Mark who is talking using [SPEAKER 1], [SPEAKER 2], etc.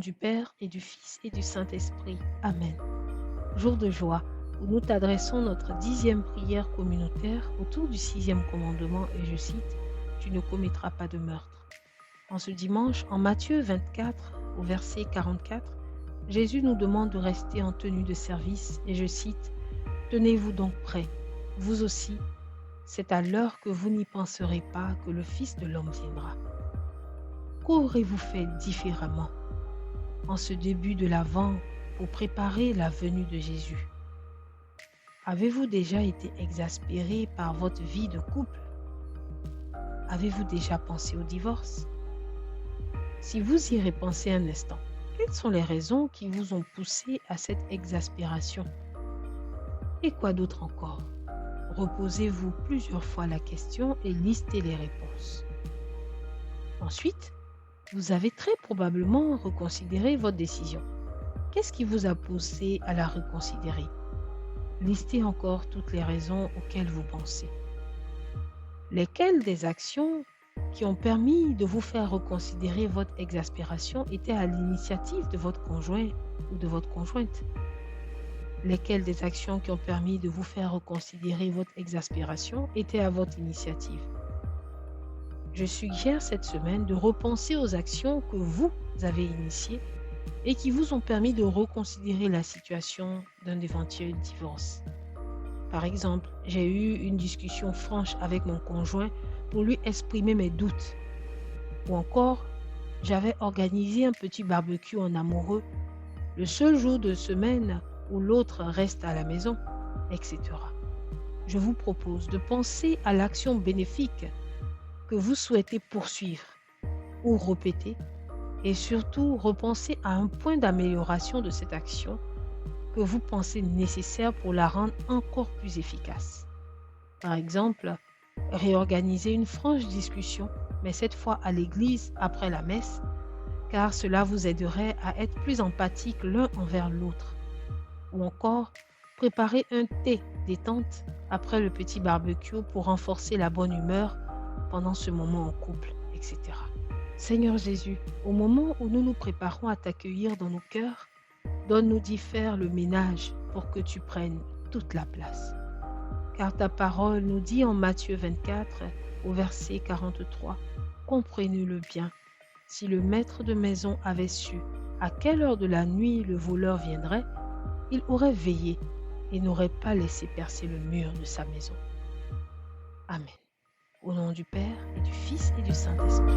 [SPEAKER 1] du Père et du Fils et du Saint-Esprit. Amen. Jour de joie, où nous t'adressons notre 10e prière communautaire autour du 6e commandement et je cite, Tu ne commettras pas de meurtre. En ce dimanche, en Matthieu 24, au verset 44, Jésus nous demande de rester en tenue de service et je cite, Tenez-vous donc prêts, vous aussi, c'est à l'heure que vous n'y penserez pas que le Fils de l'homme viendra. Qu'aurez-vous fait différemment en ce début de l'Avent pour préparer la venue de Jésus? Avez-vous déjà été exaspéré par votre vie de couple? Avez-vous déjà pensé au divorce? Si vous y repensez un instant, quelles sont les raisons qui vous ont poussé à cette exaspération? Et quoi d'autre encore? Reposez-vous plusieurs fois la question et listez les réponses. Ensuite, vous avez très probablement reconsidéré votre décision. Qu'est-ce qui vous a poussé à la reconsidérer? Listez encore toutes les raisons auxquelles vous pensez. Lesquelles des actions qui ont permis de vous faire reconsidérer votre exaspération étaient à l'initiative de votre conjoint ou de votre conjointe? Lesquelles des actions qui ont permis de vous faire reconsidérer votre exaspération étaient à votre initiative? Je suggère cette semaine de repenser aux actions que vous avez initiées et qui vous ont permis de reconsidérer la situation d'un éventuel divorce. Par exemple, j'ai eu une discussion franche avec mon conjoint pour lui exprimer mes doutes. Ou encore, j'avais organisé un petit barbecue en amoureux, le seul jour de semaine où l'autre reste à la maison, etc. Je vous propose de penser à l'action bénéfique que vous souhaitez poursuivre ou répéter et surtout repenser à un point d'amélioration de cette action que vous pensez nécessaire pour la rendre encore plus efficace. Par exemple, réorganiser une franche discussion, mais cette fois à l'église après la messe, car cela vous aiderait à être plus empathique l'un envers l'autre. Ou encore, préparer un thé détente après le petit barbecue pour renforcer la bonne humeur pendant ce moment en couple, etc. Seigneur Jésus, au moment où nous nous préparons à t'accueillir dans nos cœurs, donne-nous d'y faire le ménage pour que tu prennes toute la place. Car ta parole nous dit en Matthieu 24, au verset 43, comprenez-le bien, si le maître de maison avait su à quelle heure de la nuit le voleur viendrait, il aurait veillé et n'aurait pas laissé percer le mur de sa maison. Amen. Au nom du Père et du Fils et du Saint-Esprit.